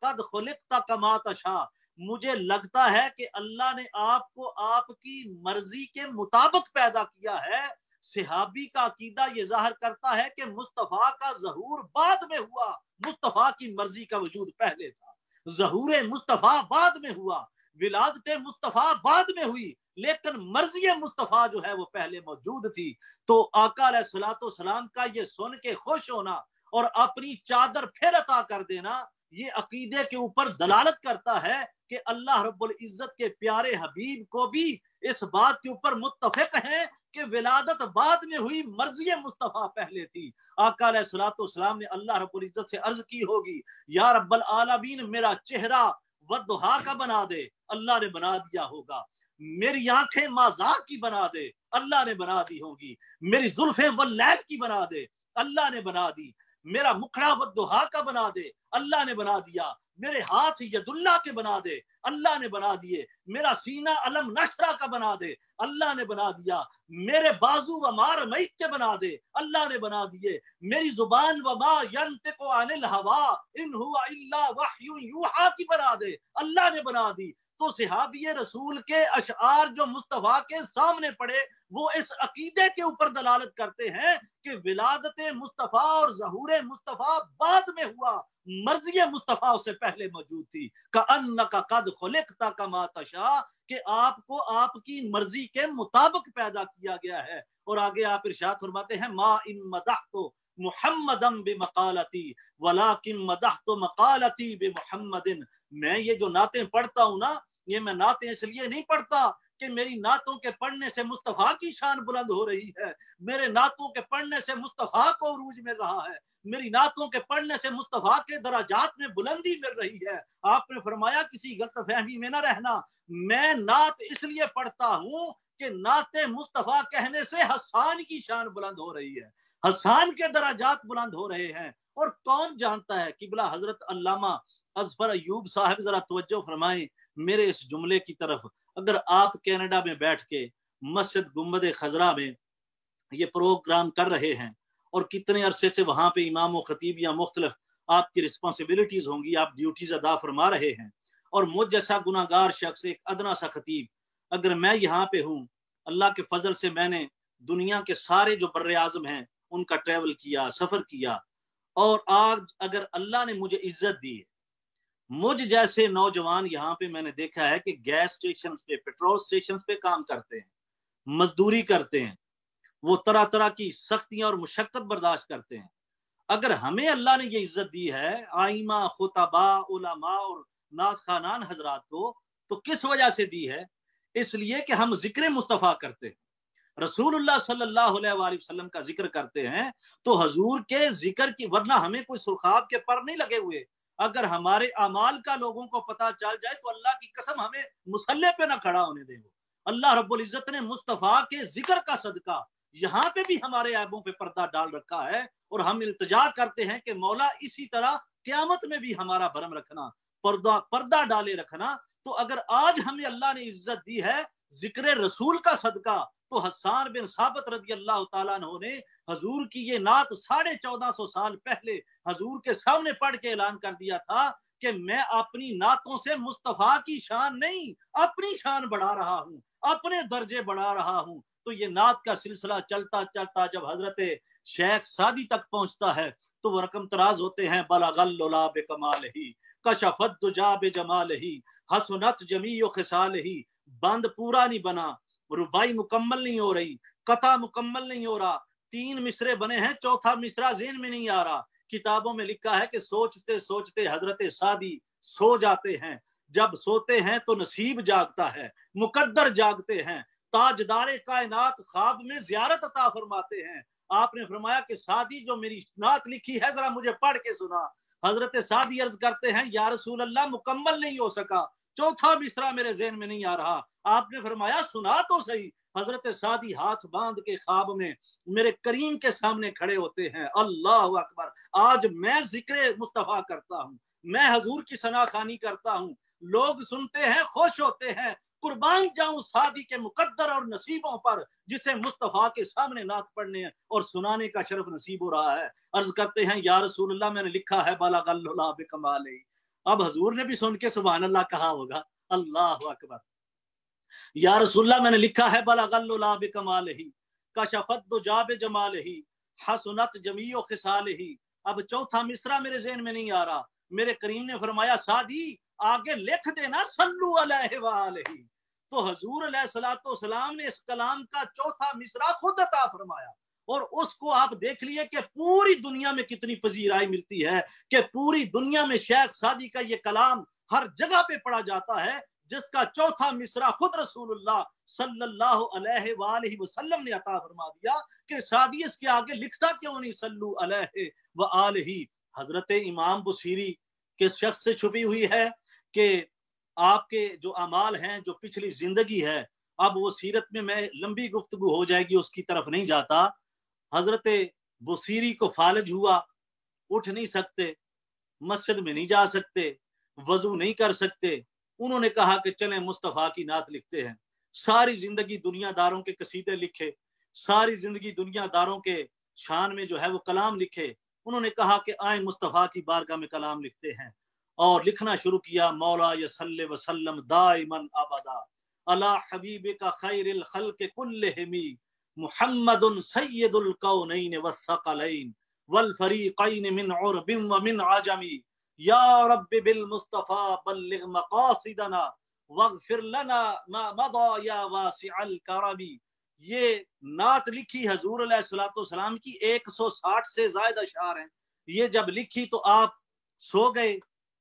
قد خلقت کما تشاء، مجھے لگتا ہے کہ اللہ نے آپ کو آپ کی مرضی کے مطابق پیدا کیا ہے، صحابی کا عقیدہ یہ ظاہر کرتا ہے کہ مصطفیٰ کا ظہور بعد میں ہوا، مصطفیٰ کی مرضی کا وجود پہلے تھا، ظہور مصطفیٰ بعد میں ہوا، ولادت مصطفیٰ بعد میں ہوئی، لیکن مرضی مصطفیٰ جو ہے وہ پہلے موجود تھی۔ تو آقا علیہ الصلوۃ والسلام کا یہ سن کے خوش ہونا اور اپنی چادر پھر عطا کر دینا، یہ عقیدے کے اوپر دلالت کرتا ہے کہ اللہ رب العزت کے پیارے حبیب کو بھی اس بات کے اوپر متفق ہیں کہ ولادت بعد میں ہوئی، مرضی مصطفیٰ پہلے تھی۔ آقا علیہ الصلوۃ والسلام نے اللہ رب العزت سے عرض کی ہوگی، یا رب العالمین میرا چہرہ والضحیٰ کا بنا دے، اللہ نے بنا دیا ہوگا۔ میری آنکھیں مازاغ کی بنا دے، اللہ نے بنا دی ہوگی۔ میری زلفیں واللیل کی بنا دے، اللہ نے بنا دی۔ میرا مکھڑا والضحیٰ کا بنا دے، اللہ نے بنا دیا۔ میرے ہاتھ ید اللہ کے بنا دے، اللہ نے بنا دیے۔ میرا سینہ علم نشرہ کا بنا دے، اللہ نے بنا دیا۔ میرے بازو ومار میت کے بنا دے، اللہ نے بنا دیے۔ میری زبان وما ینطق عن الہوا ان ہوا الا وحی یوحی کی بنا دے، اللہ نے بنا دی۔ تو صحابی رسول کے اشعار جو مصطفیٰ کے سامنے پڑے وہ اس عقیدے کے اوپر دلالت کرتے ہیں کہ ولادت مصطفیٰ اور ظہور مصطفیٰ بعد میں ہوا، مرضی مصطفیٰ اس سے پہلے موجود تھی۔ کأنک قد خلقت کما تشاء، کہ آپ کو آپ کی مرضی کے مطابق پیدا کیا گیا ہے۔ اور آگے آپ ارشاد فرماتے ہیں ما ان مدحت محمدم بمقالتی ولکن مدحت مقالتی بمحمد، میں یہ جو نعتیں پڑھتا ہوں نا، یہ میں نعتیں اس لیے نہیں پڑھتا کہ میری نعتوں کے پڑھنے سے مصطفیٰ کی شان بلند ہو رہی ہے، میرے نعتوں کے پڑھنے سے مصطفیٰ کو عروج مل رہا ہے، میری نعتوں کے پڑھنے سے مصطفیٰ کے درجات میں بلندی مل رہی ہے۔ آپ نے فرمایا کسی غلط فہمی میں نہ رہنا، میں نعت اس لیے پڑھتا ہوں کہ نعت مصطفیٰ کہنے سے حسان کی شان بلند ہو رہی ہے، حسان کے درجات بلند ہو رہے ہیں۔ اور کون جانتا ہے، قبلہ حضرت علامہ اظفر ایوب صاحب ذرا توجہ فرمائیں میرے اس جملے کی طرف، اگر آپ کینیڈا میں بیٹھ کے مسجد گنبد خضرا میں یہ پروگرام کر رہے ہیں اور کتنے عرصے سے وہاں پہ امام و خطیب یا مختلف آپ کی رسپانسبلٹیز ہوں گی، آپ ڈیوٹیز ادا فرما رہے ہیں، اور مجھ جیسا گناہ گار شخص، ایک ادنا سا خطیب، اگر میں یہاں پہ ہوں، اللہ کے فضل سے میں نے دنیا کے سارے جو بر اعظم ہیں ان کا ٹریول کیا، سفر کیا، اور آج اگر اللہ نے مجھے عزت دی، مجھ جیسے نوجوان یہاں پہ میں نے دیکھا ہے کہ گیس سٹیشنز پہ، پیٹرول سٹیشنز پہ کام کرتے ہیں، مزدوری کرتے ہیں، وہ طرح طرح کی سختیاں اور مشقت برداشت کرتے ہیں۔ اگر ہمیں اللہ نے یہ عزت دی ہے آئمہ، خطبہ، علماء اور نعت خوانان حضرات کو، تو کس وجہ سے دی ہے؟ اس لیے کہ ہم ذکر مصطفیٰ کرتے ہیں، رسول اللہ صلی اللہ علیہ وآلہ وسلم کا ذکر کرتے ہیں، تو حضور کے ذکر کی، ورنہ ہمیں کوئی سرخاب کے پر نہیں لگے ہوئے۔ اگر ہمارے اعمال کا لوگوں کو پتا چل جائے تو اللہ کی قسم ہمیں مصلے پہ نہ کھڑا ہونے دیں۔ اللہ رب العزت نے مصطفیٰ کے ذکر کا صدقہ یہاں پہ بھی ہمارے عیبوں پہ پردہ ڈال رکھا ہے، اور ہم التجا کرتے ہیں کہ مولا اسی طرح قیامت میں بھی ہمارا بھرم رکھنا، پردہ ڈالے رکھنا۔ تو اگر آج ہمیں اللہ نے عزت دی ہے ذکر رسول کا صدقہ، تو حسان بن ثابت رضی اللہ تعالیٰ عنہ نے حضور کی یہ نعت 1450 سال پہلے حضور کے سامنے پڑھ کے اعلان کر دیا تھا کہ میں اپنی نعتوں سے مصطفیٰ کی شان نہیں، اپنی شان بڑھا رہا ہوں، اپنے درجے بڑھا رہا ہوں۔ تو یہ نعت کا سلسلہ چلتا چلتا جب حضرت شیخ سعدی تک پہنچتا ہے تو وہ رقم تراز ہوتے ہیں، بلغ الللا بکمالہ کشف الدجا بجمالہ حسنت جمیع خصالہ، بند پورا نہیں بنا، ربائی مکمل نہیں ہو رہی، قطع مکمل نہیں ہو رہا، 3 مصرے بنے ہیں، چوتھا مصرع ذہن میں نہیں آ رہا۔ کتابوں میں لکھا ہے کہ سوچتے سوچتے حضرت سعدی سو جاتے ہیں، جب سوتے ہیں تو نصیب جاگتا ہے، مقدر جاگتے ہیں، تاجدار کائنات خواب میں زیارت عطا فرماتے ہیں۔ آپ نے فرمایا کہ سعدی جو میری نعت لکھی ہے ذرا مجھے پڑھ کے سنا۔ حضرت سعدی عرض کرتے ہیں یا رسول اللہ مکمل نہیں ہو سکا، چوتھا مصرع میرے ذہن میں نہیں آ رہا۔ آپ نے فرمایا سنا تو صحیح۔ حضرت سعدی ہاتھ باندھ کے خواب میں میرے کریم کے سامنے کھڑے ہوتے ہیں۔ اللہ اکبر، آج میں ذکر مصطفیٰ کرتا ہوں، میں حضور کی ثنا خوانی کرتا ہوں، لوگ سنتے ہیں، خوش ہوتے ہیں، قربان جاؤں سعدی کے مقدر اور نصیبوں پر جسے مصطفیٰ کے سامنے نعت پڑھنے اور سنانے کا شرف نصیب ہو رہا ہے۔ عرض کرتے ہیں یا رسول اللہ میں نے لکھا ہے بلغ الللا بکمالہ۔ اب حضور نے بھی سن کے سبحان اللہ کہا ہوگا، اللہ اکبر۔ یا رسول اللہ میں نے لکھا ہے بلغ الللا بکمالہ کشف الدجا بجمالہ حسنت جمیع خصالہ۔ اب چوتھا مصرع میرے ذہن میں نہیں آ رہا۔ میرے کریم نے فرمایا سعدی آگے لکھ دینا صلو علیہ وآلہ۔ تو حضور علیہ الصلوۃ والسلام نے اس کلام کا چوتھا مصرع خود عطا فرمایا، اور اس کو آپ دیکھ لیے کہ پوری دنیا میں کتنی پذیرائی ملتی ہے کہ پوری دنیا میں شیخ سعدی کا یہ کلام ہر جگہ پہ پڑھا جاتا ہے، جس کا چوتھا مصرع خود رسول اللہ صلی اللہ علیہ وآلہ وسلم نے عطا فرما دیا کہ سعدی اس کے آگے لکھتا کیوں نہیں صلو علیہ وآلہ۔ حضرت امام بصیری کس شخص سے چھپی ہوئی ہے کہ آپ کے جو اعمال ہیں، جو پچھلی زندگی ہے، اب وہ سیرت میں لمبی گفتگو ہو جائے گی، اس کی طرف نہیں جاتا۔ حضرت بصیری کو فالج ہوا، اٹھ نہیں سکتے، مسجد میں نہیں جا سکتے، وضو نہیں کر سکتے۔ انہوں نے کہا کہ چلیں مصطفیٰ کی نعت لکھتے ہیں۔ ساری زندگی دنیا داروں کے قصیدے لکھے، ساری زندگی دنیا داروں کے شان میں جو ہے وہ کلام لکھے۔ انہوں نے کہا کہ آئیں مصطفیٰ کی بارگاہ میں کلام لکھتے ہیں۔ اور لکھنا شروع کیا مولا یصلی وسلم دائمن ابدا الا حبیبک خیر الخلق کلہم محمد سید الکونین والثقلین والفریقین من عرب ومن عجم یا رب بالمصطفى بلغ مقاصدنا واغفر لنا ما مضى یا واسع الکرم۔ یہ نعت لکھی حضور علیہ الصلوۃ والسلام کی 160 سے زائد اشعار ہیں۔ یہ جب لکھی تو آپ سو گئے،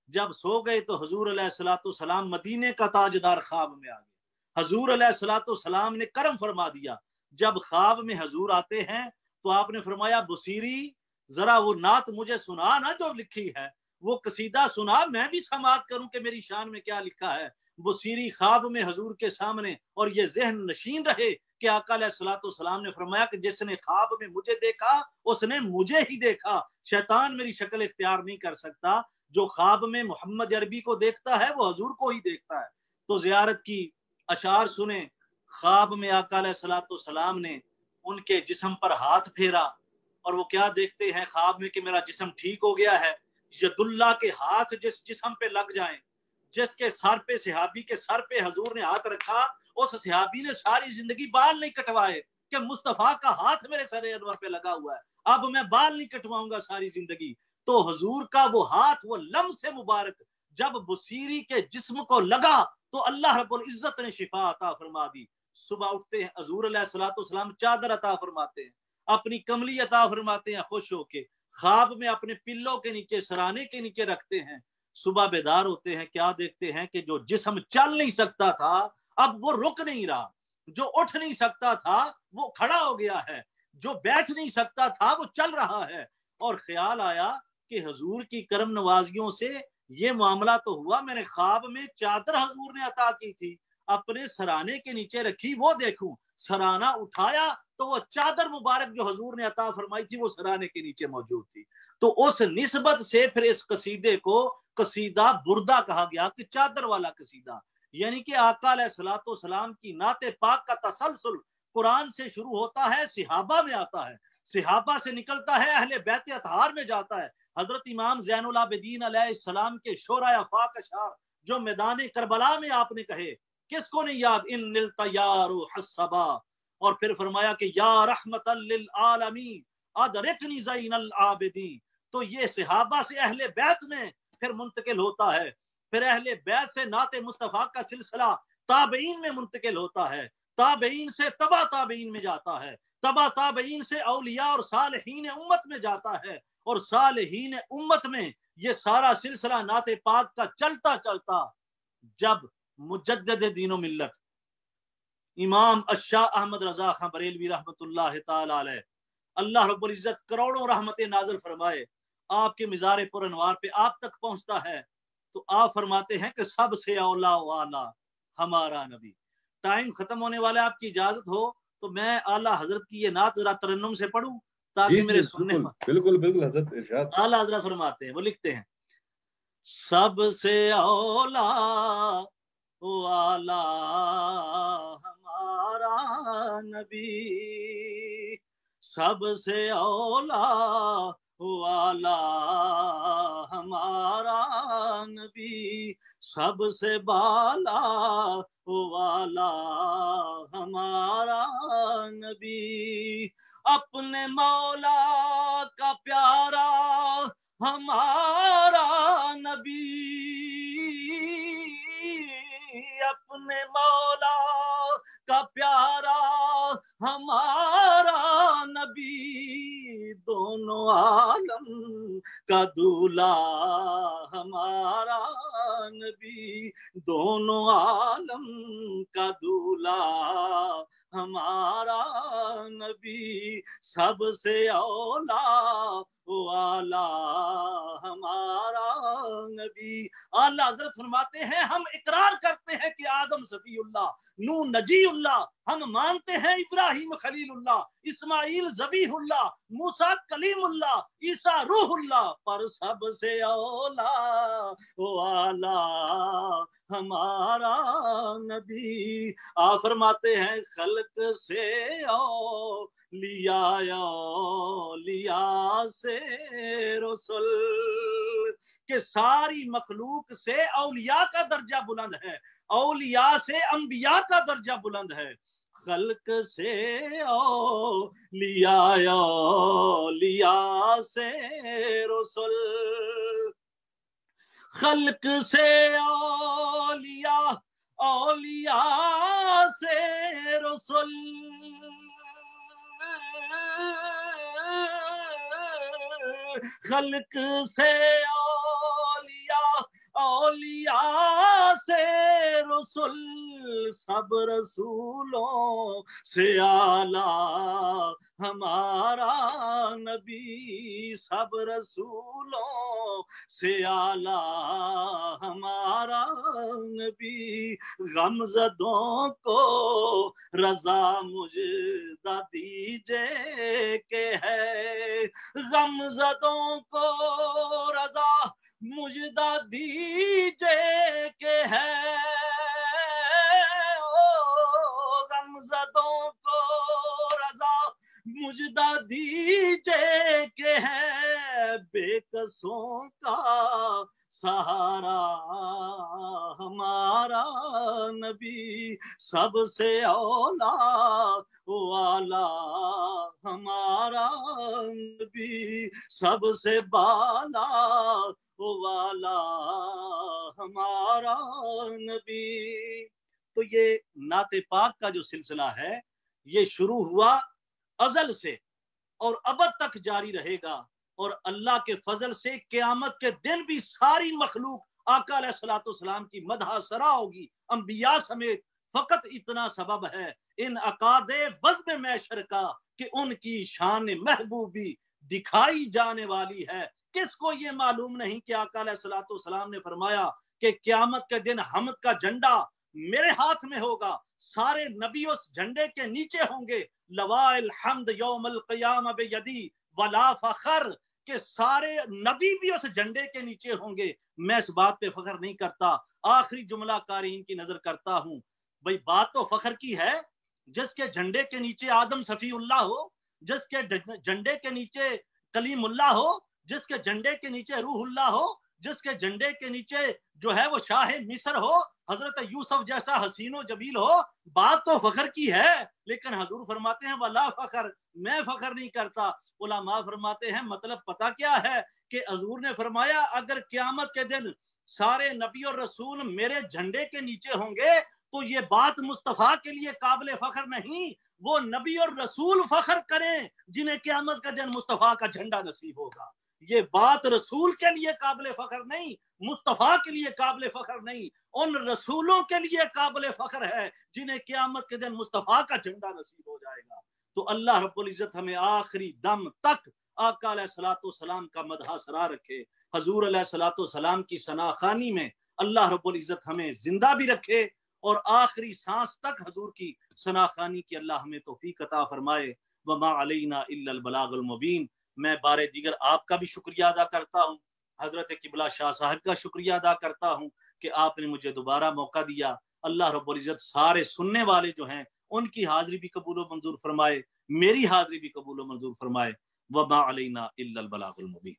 جب سو گئے تو حضور علیہ الصلوۃ والسلام مدینے کا تاجدار خواب میں آ گیا۔ حضور علیہ الصلوۃ والسلام نے کرم فرما دیا، جب خواب میں حضور آتے ہیں تو آپ نے فرمایا بصیری ذرا وہ نعت مجھے سنا نا جو لکھی ہے، وہ قصیدہ سنا، میں بھی سماعت کروں کہ میری شان میں کیا لکھا ہے۔ بصیری خواب میں حضور کے سامنے، اور یہ ذہن نشین رہے کہ آقا علیہ الصلوۃ والسلام نے فرمایا کہ جس نے خواب میں مجھے دیکھا اس نے مجھے ہی دیکھا، شیطان میری شکل اختیار نہیں کر سکتا۔ جو خواب میں محمد عربی کو دیکھتا ہے وہ حضور کو ہی دیکھتا ہے۔ تو زیارت کی اشعار سنیں۔ خواب میں آقا علیہ الصلوۃ والسلام نے ان کے جسم پر ہاتھ پھیرا، اور وہ کیا دیکھتے ہیں خواب میں کہ میرا جسم ٹھیک ہو گیا ہے۔ ید اللہ کے ہاتھ جس جسم پہ لگ جائیں، جس کے سر پہ، صحابی کے سر پہ حضور نے ہاتھ رکھا، اس صحابی نے ساری زندگی بال نہیں کٹوائے کہ مصطفیٰ کا ہاتھ میرے سر انور پہ لگا ہوا ہے، اب میں بال نہیں کٹواؤں گا ساری زندگی۔ تو حضور کا وہ ہاتھ، وہ لمس مبارک جب بصیری کے جسم کو لگا تو اللہ رب العزت نے شفا عطا فرما دی۔ صبح اٹھتے ہیں حضور علیہ الصلوۃ والسلام چادر عطا فرماتے ہیں، اپنی کملی عطا فرماتے ہیں، خوش ہو کے خواب میں اپنے پلوں کے نیچے، سرانے کے نیچے رکھتے ہیں۔ صبح بیدار ہوتے ہیں، کیا دیکھتے ہیں کہ جو جسم چل نہیں سکتا تھا اب وہ رک نہیں رہا، جو اٹھ نہیں سکتا تھا وہ کھڑا ہو گیا ہے، جو بیٹھ نہیں سکتا تھا وہ چل رہا ہے۔ اور خیال آیا کہ حضور کی کرم نوازیوں سے یہ معاملہ تو ہوا، میں نے خواب میں چادر حضور نے عطا کی تھی، اپنے سرانے کے نیچے رکھی، وہ دیکھوں، سرانہ اٹھایا تو وہ چادر مبارک جو حضور نے عطا فرمائی تھی وہ سرانے کے نیچے موجود تھی۔ تو اس نسبت سے پھر اس قصیدے کو قصیدہ بردہ کہا گیا کہ چادر والا قصیدہ، یعنی کہ آقا علیہ الصلوۃ والسلام کی نعت پاک کا تسلسل قرآن سے شروع ہوتا ہے، صحابہ میں آتا ہے، صحابہ سے نکلتا ہے، اہل بیت اطہار میں جاتا ہے۔ حضرت امام زین العابدین علیہ السلام کے شعرۂ افاق اشعار جو میدان کربلا میں آپ نے کہے، کس کو نہیں یاد؟ ان التیار حسبا، اور پھر فرمایا کہ یا رحمت للعالمین ادرکنی زین العابدین۔ تو یہ صحابہ سے اہل بیت میں پھر منتقل ہوتا ہے، پھر اہل بیت سے نعت مصطفیٰ کا سلسلہ تابعین میں منتقل ہوتا ہے، تابعین سے تبع تابعین میں جاتا ہے، تبع تابعین سے اولیاء اور صالحین امت میں جاتا ہے، اور صالحین امت میں یہ سارا سلسلہ نعت پاک کا چلتا چلتا جب مجدد دین و ملت امام الشاہ احمد رضا خان بریلوی رحمت اللہ تعالی علیہ، اللہ رب العزت کروڑوں رحمتیں نازل فرمائے، آپ کے مزار پر انوار پہ آپ تک پہنچتا ہے، تو آپ فرماتے ہیں کہ سب سے اولا والا ہمارا نبی۔ ٹائم ختم ہونے والا، آپ کی اجازت ہو تو میں اعلیٰ حضرت کی یہ نعت ذرا ترنم سے پڑھوں تاکہ میرے سننے میں۔ بالکل بالکل حضرت ارشاد۔ اعلیٰ حضرت فرماتے ہیں، وہ لکھتے ہیں سب سے اولا والا ہمارا نبی، سب سے اولا والا ہمارا نبی، سب سے بالا والا ہمارا نبی، اپنے مولا کا پیارا ہمارا نبی، اپنے مولا کا پیارا ہمارا نبی، دونوں عالم کا دولا ہمارا نبی، دونوں عالم کا دولا ہمارا نبی، سب سے اولا والا ہمارا نبی۔ اعلیٰ حضرت فرماتے ہیں ہم اقرار کرتے ہیں کہ آدم صفی اللہ، نوح نجی اللہ، ہم مانتے ہیں ابراہیم خلیل اللہ، اسماعیل ذبیح اللہ، موسیٰ کلیم اللہ، عیسیٰ روح اللہ، پر سب سے اولا والا ہمارا نبی۔ آپ فرماتے ہیں خلق سے اولیاء سے رسول، کہ ساری مخلوق سے اولیاء کا درجہ بلند ہے، اولیاء سے انبیاء کا درجہ بلند ہے، خلق سے اولیاء، اولیاء سے رسول، خلق سے اولیاء، اولیاء سے رسول، خلق سے اولیاء، اولیاء سے رسول، سب رسولوں سے اعلیٰ ہمارا نبی، سب رسولوں سے اعلیٰ ہمارا نبی، غمزدوں کو رضا مجدہ دیجئے کہ ہے، غمزدوں کو رضا مجدہ دیجئے کہ ہے، غمزدوں کو رضا مجدہ دیجئے کہ ہے، بے کسوں کا سہارا ہمارا نبی، سب سے اولا والا ہمارا نبی، سب سے بالا والا ہمارا نبی۔ تو یہ نعت پاک کا جو سلسلہ ہے یہ شروع ہوا ازل سے اور ابد تک جاری رہے گا، اور اللہ کے فضل سے قیامت کے دن بھی ساری مخلوق آقا علیہ الصلوۃ والسلام کی مدح سرا ہوگی، انبیاء سمیت۔ فقط اتنا سبب ہے ان عقاد بزم محشر کا کہ ان کی شان محبوبی دکھائی جانے والی ہے۔ کس کو یہ معلوم نہیں کہ آقا علیہ الصلوۃ والسلام نے فرمایا کہ قیامت کے دن حمد کا جھنڈا میرے ہاتھ میں ہوگا، سارے نبی اس جھنڈے کے نیچے ہوں گے، لواء الحمد یوم القیامہ بیدی ولا فخر، کہ سارے نبی بھی اس جھنڈے کے نیچے ہوں گے۔ میں اس بات پہ فخر نہیں کرتا، آخری جملہ قارئین کی نظر کرتا ہوں، بھئی بات تو فخر کی ہے، جس کے جھنڈے کے نیچے آدم صفی اللہ ہو، جس کے جھنڈے کے نیچے کلیم اللہ ہو، جس کے جھنڈے کے نیچے روح اللہ ہو، جس کے جھنڈے کے نیچے جو ہے وہ شاہ مصر ہو، حضرت یوسف جیسا حسین و جمیل ہو۔ بات تو فخر کی ہے، لیکن حضور فرماتے ہیں ولا فخر، میں فخر نہیں کرتا۔ علماء فرماتے ہیں مطلب پتہ کیا ہے، کہ حضور نے فرمایا اگر قیامت کے دن سارے نبی اور رسول میرے جھنڈے کے نیچے ہوں گے تو یہ بات مصطفیٰ کے لیے قابل فخر نہیں، وہ نبی اور رسول فخر کریں جنہیں قیامت کا دن مصطفیٰ کا جھنڈا نصیب ہوگا۔ یہ بات رسول کے لیے قابل فخر نہیں، مصطفیٰ کے لیے قابل فخر نہیں، ان رسولوں کے لیے قابل فخر ہے جنہیں قیامت کے دن مصطفیٰ کا جھنڈا نصیب ہو جائے گا۔ تو اللہ رب العزت ہمیں آخری دم تک آقا علیہ الصلوۃ والسلام کا مدح سرا رکھے، حضور علیہ الصلوۃ والسلام کی ثناخوانی میں اللہ رب العزت ہمیں زندہ بھی رکھے، اور آخری سانس تک حضور کی ثناخوانی کی اللہ ہمیں توفیق عطا فرمائے۔ وما علینا الا البلاغ المبین۔ میں بار دیگر آپ کا بھی شکریہ ادا کرتا ہوں، حضرت قبلہ شاہ صاحب کا شکریہ ادا کرتا ہوں کہ آپ نے مجھے دوبارہ موقع دیا۔ اللہ رب العزت سارے سننے والے جو ہیں ان کی حاضری بھی قبول و منظور فرمائے، میری حاضری بھی قبول و منظور فرمائے۔ وما علینا الا البلاغ المبین۔